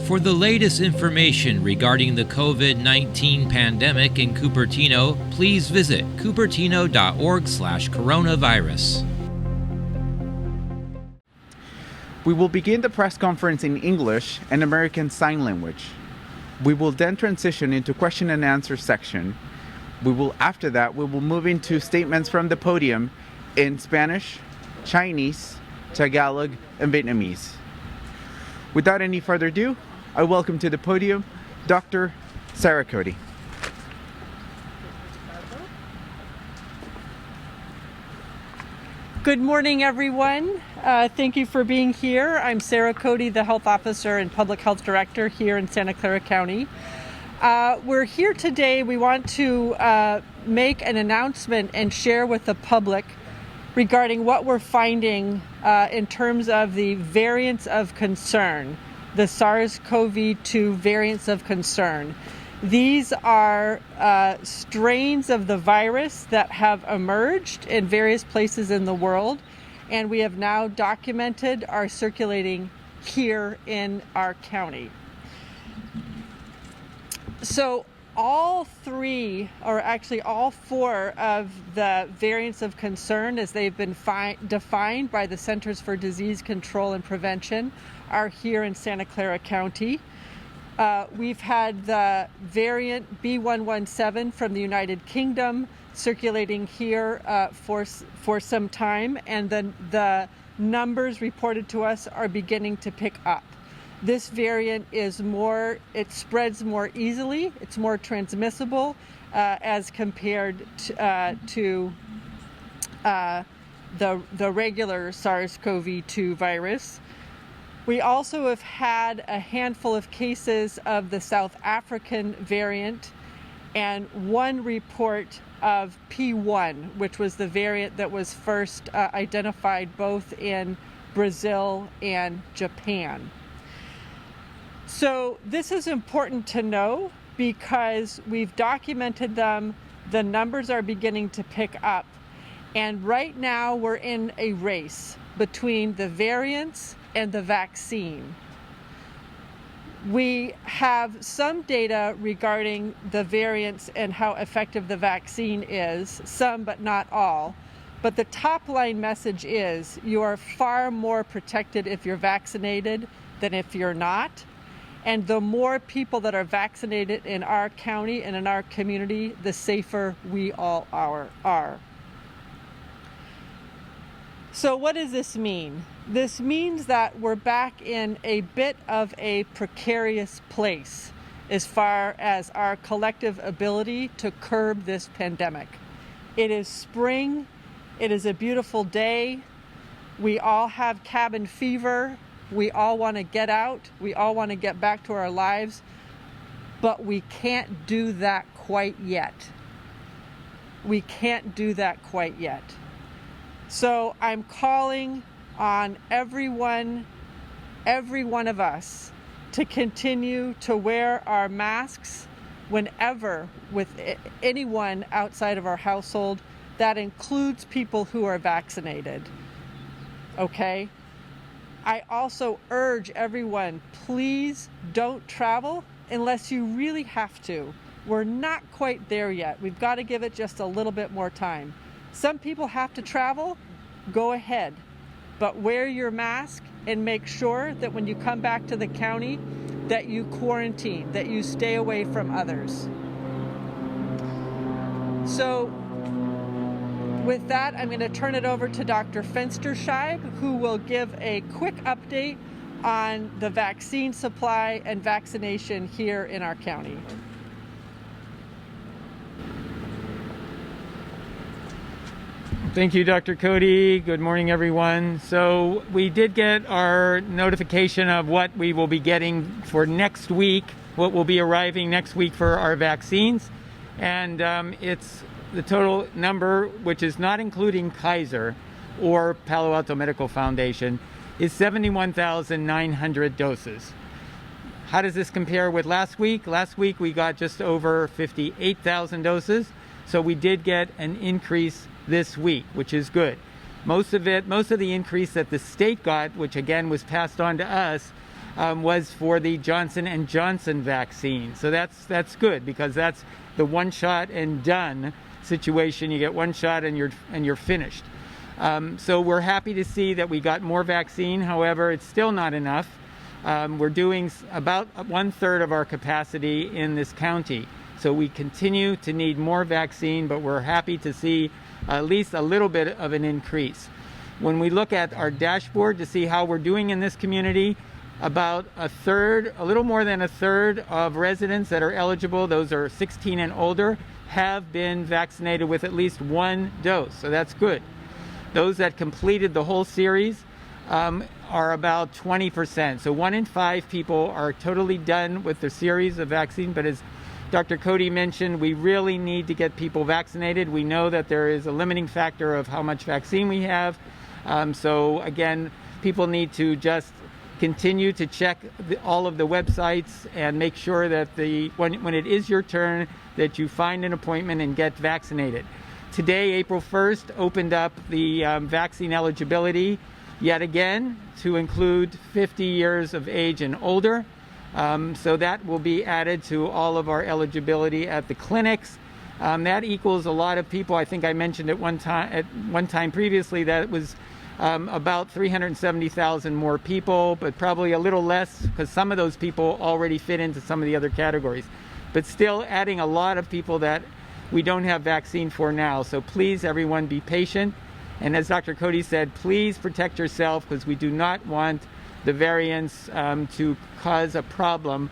For the latest information regarding the COVID-19 pandemic in Cupertino, please visit cupertino.org/coronavirus. We will begin the press conference in English and American Sign Language. We will then transition into question and answer section. After that, we will move into statements from the podium in Spanish, Chinese, Tagalog, and Vietnamese. Without any further ado, I welcome to the podium Dr. Sara Cody. Good morning, everyone. Thank you for being here. I'm Sara Cody, the Health Officer and Public Health Director here in Santa Clara County. We're here today. We want to make an announcement and share with the public regarding what we're finding in terms of the variants of concern, the SARS-CoV-2 variants of concern. These are strains of the virus that have emerged in various places in the world, and we have now documented are circulating here in our county. So all three, or actually all four of the variants of concern as they've been defined by the Centers for Disease Control and Prevention are here in Santa Clara County. We've had the variant B117 from the United Kingdom circulating here for some time, and then the numbers reported to us are beginning to pick up. This variant it spreads more easily, it's more transmissible as compared to the regular SARS-CoV-2 virus. We also have had a handful of cases of the South African variant and one report of P1, which was the variant that was first identified both in Brazil and Japan. So this is important to know because we've documented them, the numbers are beginning to pick up, and right now we're in a race between the variants and the vaccine. We have some data regarding the variants and how effective the vaccine is, some but not all. But the top line message is you are far more protected if you're vaccinated than if you're not. And the more people that are vaccinated in our county and in our community, the safer we all are. So what does this mean? This means that we're back in a bit of a precarious place as far as our collective ability to curb this pandemic. It is spring. It is a beautiful day. We all have cabin fever. We all want to get out. We all want to get back to our lives. But we can't do that quite yet. We can't do that quite yet. So I'm calling on every one of us to continue to wear our masks whenever with anyone outside of our household. That includes people who are vaccinated. Okay? I also urge everyone, please don't travel unless you really have to. We're not quite there yet. We've got to give it just a little bit more time. Some people have to travel, go ahead, but wear your mask and make sure that when you come back to the county that you quarantine, that you stay away from others. So with that, I'm going to turn it over to Dr. Fenstersheib, who will give a quick update on the vaccine supply and vaccination here in our county. Thank you, Dr. Cody. Good morning, everyone. So we did get our notification of what we will be getting for next week, what will be arriving next week for our vaccines. And it's the total number, which is not including Kaiser or Palo Alto Medical Foundation, is 71,900 doses. How does this compare with last week? Last week we got just over 58,000 doses. So we did get an increase this week, which is good. Most of the increase that the state got, which again was passed on to us, was for the Johnson & Johnson vaccine. So that's good, because that's the one shot and done situation. You get one shot and you're finished. So we're happy to see that we got more vaccine. However, it's still not enough. We're doing about 1/3 of our capacity in this county. So we continue to need more vaccine, but we're happy to see at least a little bit of an increase. When we look at our dashboard to see how we're doing in this community, about a little more than a third of residents that are eligible, those are 16 and older, have been vaccinated with at least one dose. So that's good. Those that completed the whole series are about 20%. So 1 in 5 people are totally done with the series of vaccine. But as Dr. Cody mentioned, we really need to get people vaccinated. We know that there is a limiting factor of how much vaccine we have. So again, people need to just continue to check all of the websites and make sure that when it is your turn, that you find an appointment and get vaccinated. Today, April 1st, opened up the vaccine eligibility yet again to include 50 years of age and older. So that will be added to all of our eligibility at the clinics. That equals a lot of people. I think I mentioned at one time previously that it was about 370,000 more people, but probably a little less because some of those people already fit into some of the other categories. But still adding a lot of people that we don't have vaccine for now. So please, everyone, be patient. And as Dr. Cody said, please protect yourself, because we do not want the variants to cause a problem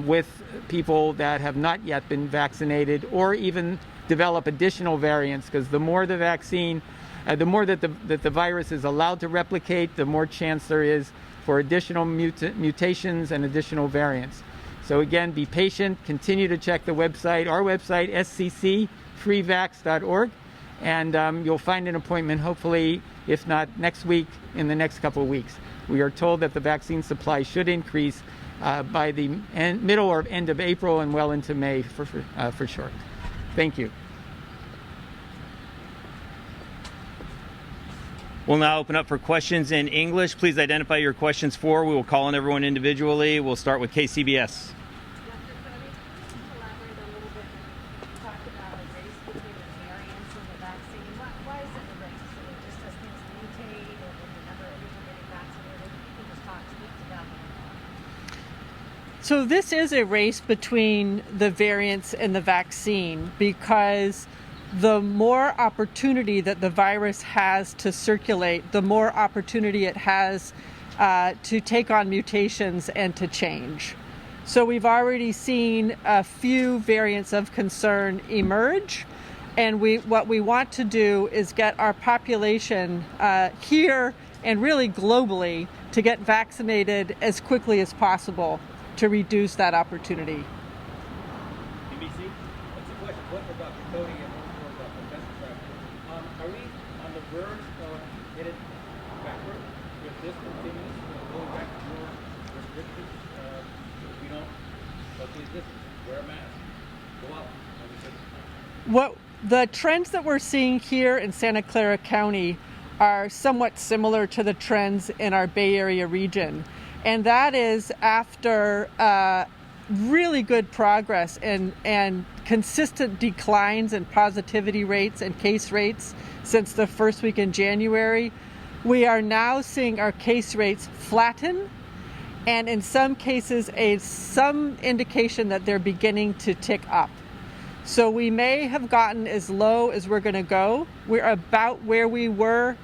with people that have not yet been vaccinated, or even develop additional variants, because the more the vaccine, the more that the virus is allowed to replicate, the more chance there is for additional mutations and additional variants. So again, be patient, continue to check the website, our website, sccfreevax.org, and you'll find an appointment, hopefully, if not next week, in the next couple of weeks. We are told that the vaccine supply should increase by the middle or end of April and well into May for sure. Thank you. We'll now open up for questions in English. Please identify your questions for. We will call on everyone individually. We'll start with KCBS. So this is a race between the variants and the vaccine, because the more opportunity that the virus has to circulate, the more opportunity it has to take on mutations and to change. So we've already seen a few variants of concern emerge, and what we want to do is get our population here and really globally to get vaccinated as quickly as possible to reduce that opportunity. NBC, what's the question? What for Dr. Cody and one for Dr. Fenstersheib? Are we on the verge of headed backward if this continues, going back to more restrictions? If we don't socially distance, wear a mask, go out. What the trends that we're seeing here in Santa Clara County are somewhat similar to the trends in our Bay Area region. And that is after really good progress and consistent declines in positivity rates and case rates since the first week in January, we are now seeing our case rates flatten, and in some cases some indication that they're beginning to tick up. So we may have gotten as low as we're going to go. We're about where we were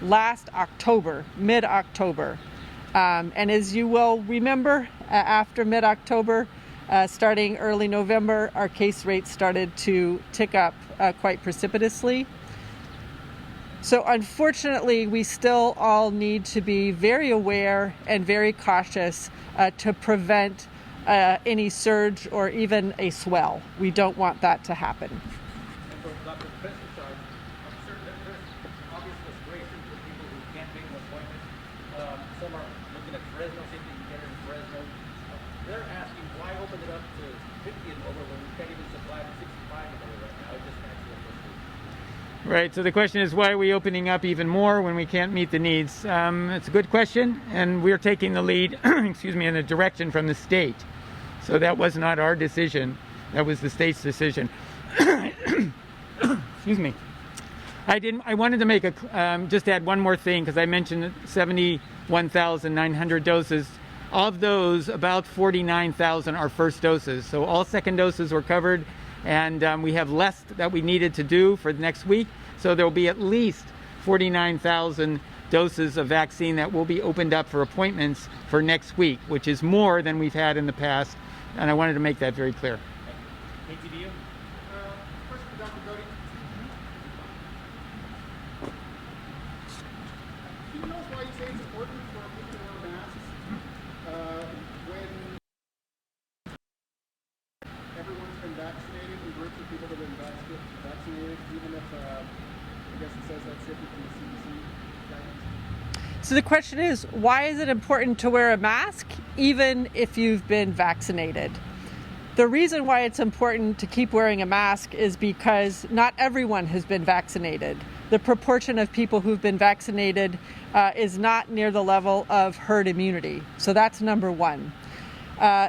last October, mid-October. And as you will remember, after mid-October, starting early November, our case rates started to tick up quite precipitously. So unfortunately, we still all need to be very aware and very cautious to prevent any surge or even a swell. We don't want that to happen. And for Dr. Fenstersheib, I'm certain that there's obvious frustration for people who can't make an appointment. Some are looking at Fresno, see if they can get it in Fresno. They're asking why open it up to 50 and over when we can't even supply to 65 and over right now. It just can't be a frustration. Right. So the question is, why are we opening up even more when we can't meet the needs? It's a good question, and we're taking the lead, excuse me, in a direction from the state. So that was not our decision. That was the state's decision. Excuse me. I wanted to make just add one more thing, because I mentioned 71,900 doses. Of those, about 49,000 are first doses. So all second doses were covered, and we have less that we needed to do for the next week. So there will be at least 49,000 doses of vaccine that will be opened up for appointments for next week, which is more than we've had in the past. And I wanted to make that very clear. Question for Dr. Cody. Can you tell us why you say it's important for people to wear masks when everyone's been vaccinated and groups of people that have been vaccinated, even if I guess it says that's different from the CDC guidance? So the question is, why is it important to wear a mask even if you've been vaccinated? The reason why it's important to keep wearing a mask is because not everyone has been vaccinated. The proportion of people who've been vaccinated is not near the level of herd immunity. So that's number one.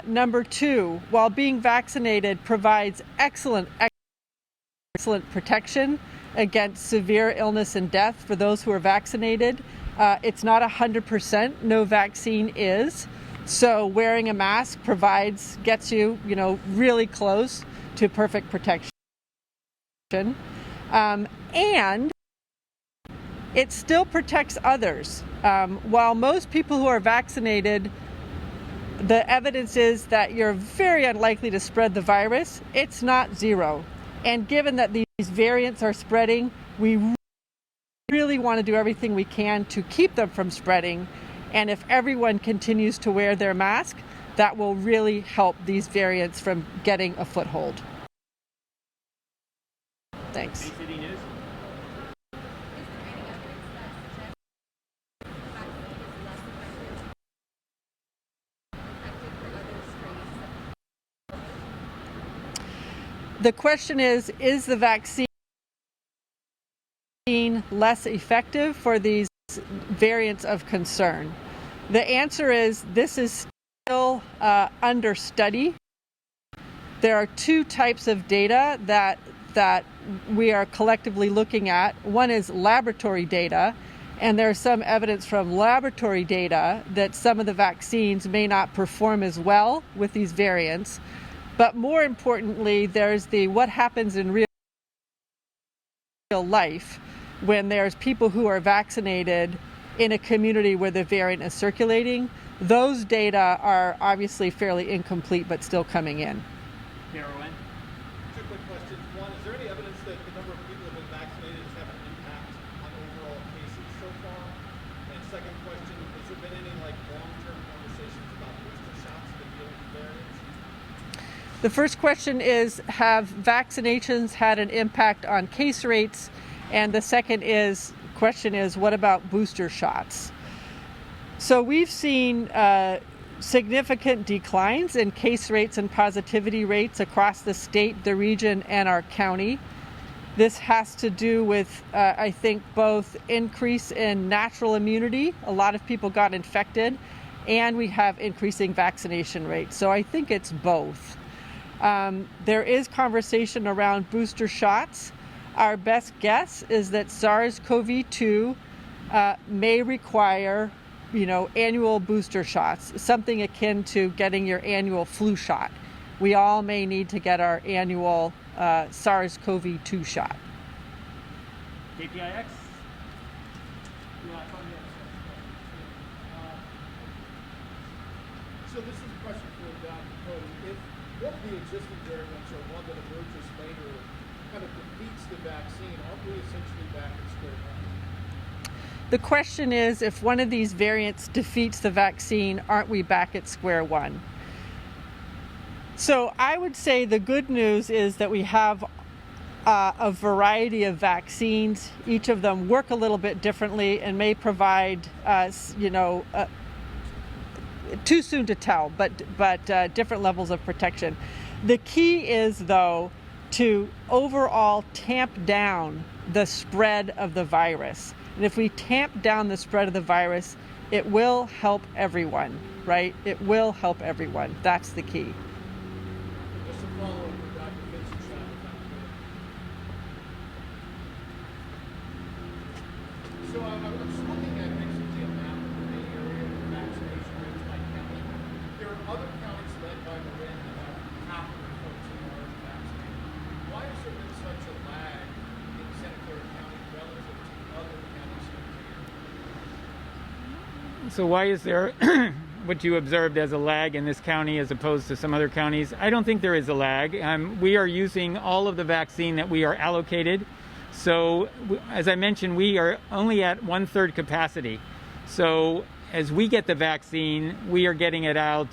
Number two, while being vaccinated provides excellent protection against severe illness and death for those who are vaccinated, it's not 100%. No vaccine is. So wearing a mask gets you, really close to perfect protection. And it still protects others. While most people who are vaccinated, the evidence is that you're very unlikely to spread the virus, it's not zero. And given that these variants are spreading, we really want to do everything we can to keep them from spreading. And if everyone continues to wear their mask, that will really help these variants from getting a foothold. Thanks. The question is the vaccine less effective for these variants of concern? The answer is this is still under study. There are two types of data that we are collectively looking at. One is laboratory data, and there's some evidence from laboratory data that some of the vaccines may not perform as well with these variants. But more importantly, there's what happens in real life when there's people who are vaccinated in a community where the variant is circulating. Those data are obviously fairly incomplete, but still coming in. Carolyn? Two quick questions. One, is there any evidence that the number of people who have been vaccinated has had an impact on overall cases so far? And second question, has there been any long-term conversations about booster shots to deal with the variants? The first question is, have vaccinations had an impact on case rates? And the second question is, what about booster shots? So we've seen significant declines in case rates and positivity rates across the state, the region, and our county. This has to do with, I think, both increase in natural immunity. A lot of people got infected, and we have increasing vaccination rates. So I think it's both. There is conversation around booster shots. Our best guess is that SARS-CoV-2 may require, annual booster shots, something akin to getting your annual flu shot. We all may need to get our annual SARS-CoV-2 shot. KPIX? So this is a question for Dr. Cody. If one of the existing variants or one that emerges later kind of defeats the vaccine, aren't we essentially back at square one? The question is, if one of these variants defeats the vaccine, aren't we back at square one? So I would say the good news is that we have a variety of vaccines. Each of them work a little bit differently and may provide, too soon to tell, but different levels of protection. The key is, though, to overall tamp down the spread of the virus. And if we tamp down the spread of the virus, it will help everyone, right? It will help everyone. That's the key. Just a follow-up for Dr. Fenstersheib, if I could. So I was looking at basically a map of the Bay Area with vaccination rates by county. There are other counties led by Marin that have half of the folks that are already vaccinated. Why has there been such a lag in Santa Clara County relative to other counties in the area? So why is there what you observed as a lag in this county as opposed to some other counties? I don't think there is a lag. We are using all of the vaccine that we are allocated. So as I mentioned, we are only at 1/3 capacity. So as we get the vaccine, we are getting it out,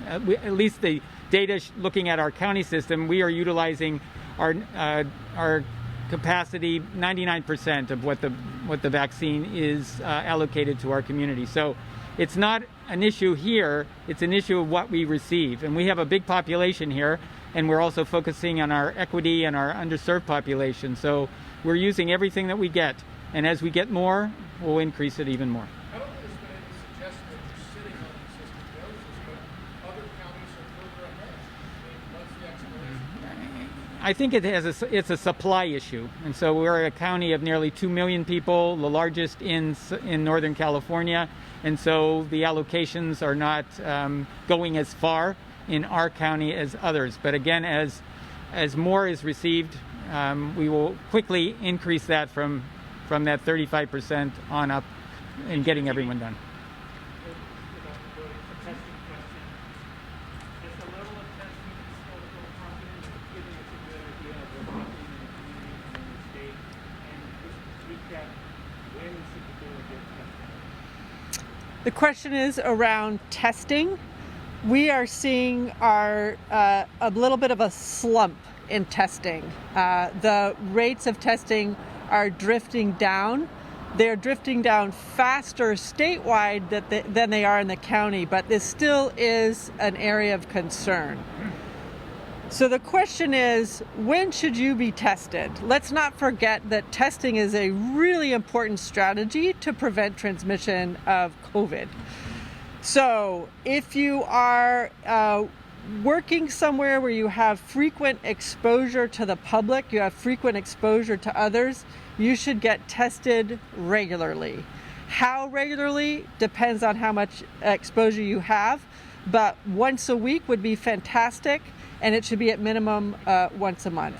at least the data looking at our county system, we are utilizing our capacity 99% of what the vaccine is allocated to our community. So it's not an issue here, it's an issue of what we receive. And we have a big population here, and we're also focusing on our equity and our underserved population. So we're using everything that we get. And as we get more, we'll increase it even more. I don't think there's been any suggestion that you're sitting on existing doses, but other counties are further ahead. I mean, what's the explanation? I think it's a supply issue. And so we're a county of nearly 2 million people, the largest in Northern California. And so the allocations are not going as far in our county as others. But again, as more is received, we will quickly increase that from that 35% on up and getting everyone done. The question is around testing. We are seeing a little bit of a slump in testing. The rates of testing are drifting down. They're drifting down faster statewide than they are in the county, but this still is an area of concern. So the question is, when should you be tested? Let's not forget that testing is a really important strategy to prevent transmission of COVID. So if you are working somewhere where you have frequent exposure to the public, you have frequent exposure to others, you should get tested regularly. How regularly depends on how much exposure you have, but once a week would be fantastic, and it should be at minimum once a month.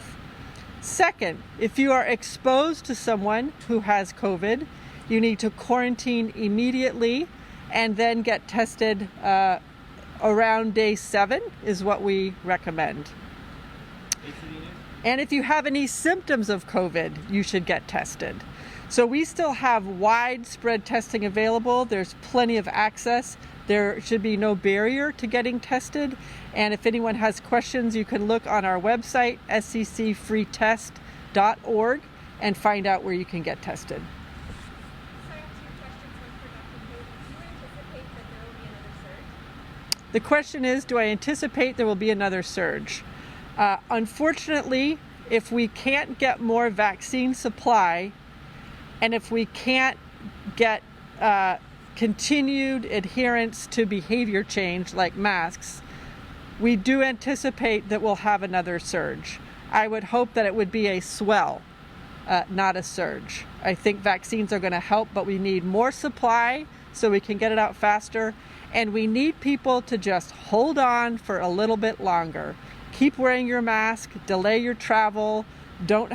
Second, if you are exposed to someone who has COVID, you need to quarantine immediately and then get tested around day 7 is what we recommend. And if you have any symptoms of COVID, you should get tested. So we still have widespread testing available. There's plenty of access. There should be no barrier to getting tested. And if anyone has questions, you can look on our website, sccfreetest.org, and find out where you can get tested. The question is, do I anticipate there will be another surge? Unfortunately, if we can't get more vaccine supply, and if we can't get continued adherence to behavior change like masks, we do anticipate that we'll have another surge. I would hope that it would be a swell, not a surge. I think vaccines are going to help, but we need more supply so we can get it out faster. And we need people to just hold on for a little bit longer. Keep wearing your mask, delay your travel, don't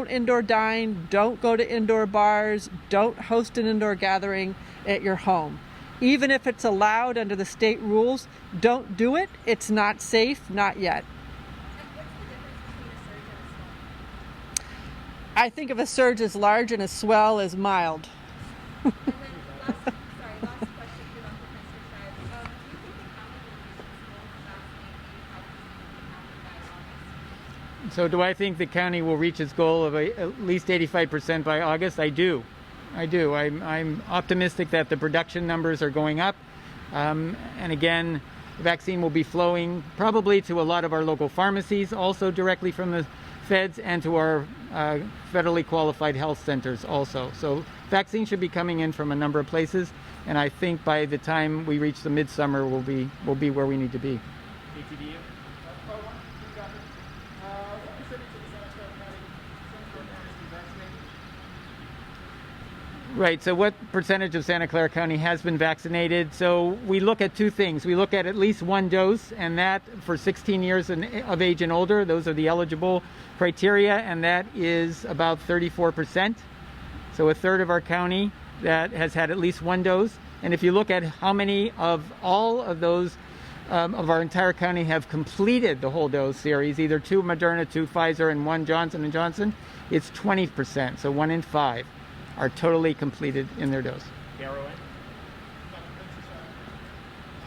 indoor dine, don't go to indoor bars, don't host an indoor gathering at your home. Even if it's allowed under the state rules, don't do it. It's not safe, not yet. I think of a surge as large and a swell as mild. And then last question for Dr. Fenstersheib. Do you think the county will reach its goal of vaccinating 85% of the county by August? So do I think the county will reach its goal of at least 85% by August? I do. I'm optimistic that the production numbers are going up. And again, the vaccine will be flowing probably to a lot of our local pharmacies, also directly from feds and to our federally qualified health centers also. So vaccines should be coming in from a number of places, and I think by the time we reach the midsummer, we'll be where we need to be. ATDU? What percentage of the Santa Clara County has been vaccinated? Right, so what percentage of Santa Clara County has been vaccinated? So we look at two things. We look at least one dose, and that for 16 years of age and older, those are the eligible criteria, and that is about 34%. So a third of our county that has had at least one dose. And if you look at how many of all of those of our entire county have completed the whole dose series, either 2 Moderna, 2 Pfizer, and 1 Johnson & Johnson, it's 20%. So 1 in 5 are totally completed in their dose. KRON? There was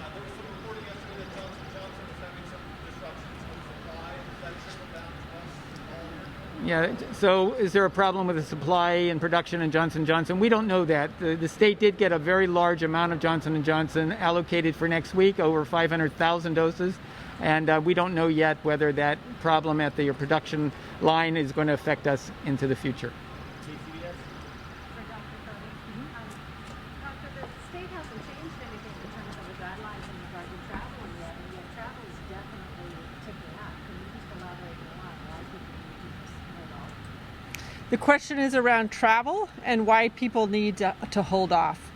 some reporting yesterday that Johnson & Johnson was having some disruptions in supply. Is that trickle down to us all here? Yeah, so is there a problem with the supply and production in Johnson & Johnson? We don't know that. The state did get a very large amount of Johnson & Johnson allocated for next week, over 500,000 doses. And we don't know yet whether that problem at the production line is going to affect us into the future. For Dr. Cody. Doctor, the state hasn't changed anything in terms of the guidelines in regard to traveling yet, and yet travel is definitely ticking up. Can you just elaborate more on why people need to hold off? The question is around travel and why people need to hold off.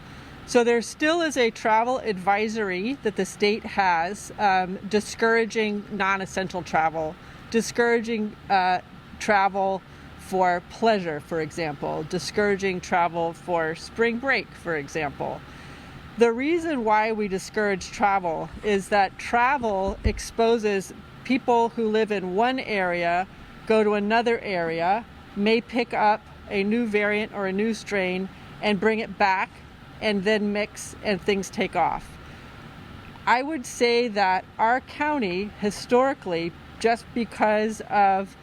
So there still is a travel advisory that the state has discouraging non-essential travel, discouraging travel for pleasure, for example, discouraging travel for spring break, for example. The reason why we discourage travel is that travel exposes people who live in one area, go to another area, may pick up a new variant or a new strain and bring it back and then mix and things take off. I would say that our county historically, just because of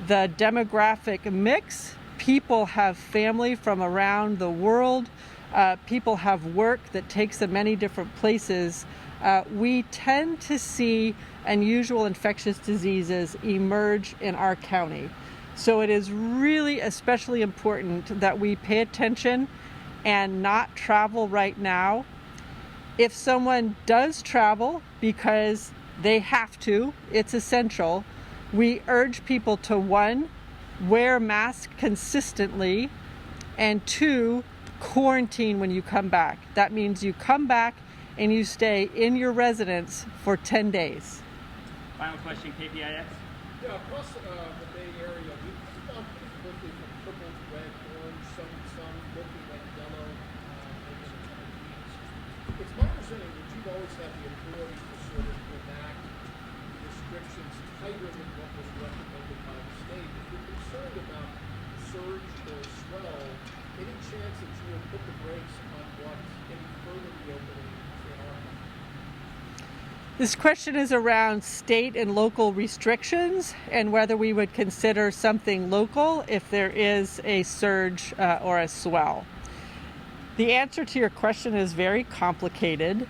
the demographic mix, people have family from around the world, people have work that takes them many different places. We tend to see unusual infectious diseases emerge in our county. So it is really especially important that we pay attention and not travel right now. If someone does travel because they have to, it's essential, we urge people to 1, wear masks consistently, and 2, quarantine when you come back. That means you come back and you stay in your residence for 10 days. Final question, KPIX. Yeah, across the Bay Area, we've gone pretty quickly from purple to red, orange, some looking like yellow, maybe in a couple of weeks. It's my understanding that you've always had the authority to sort of enact restrictions tighter than what was recommended by the state. If you're concerned about surge or swell, any chance that you will put the brakes on what any further reopening in our country? This question is around state and local restrictions and whether we would consider something local if there is a surge or a swell. The answer to your question is very complicated.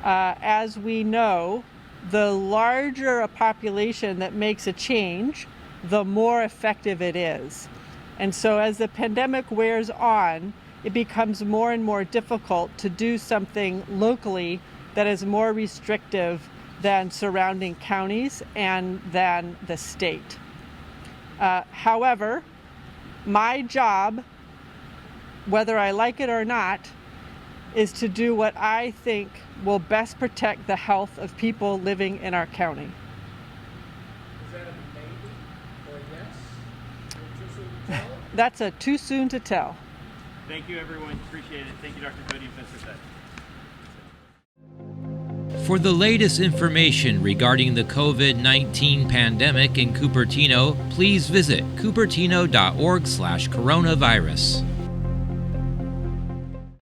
As we know, the larger a population that makes a change, the more effective it is. And so as the pandemic wears on, it becomes more and more difficult to do something locally that is more restrictive than surrounding counties and than the state. However, my job, whether I like it or not, is to do what I think will best protect the health of people living in our county. Is that a maybe or a yes? Or too soon to tell? That's a too soon to tell. Thank you, everyone. Appreciate it. Thank you, Dr. Cody and Fenstersheib. For the latest information regarding the COVID-19 pandemic in Cupertino, please visit cupertino.org/coronavirus.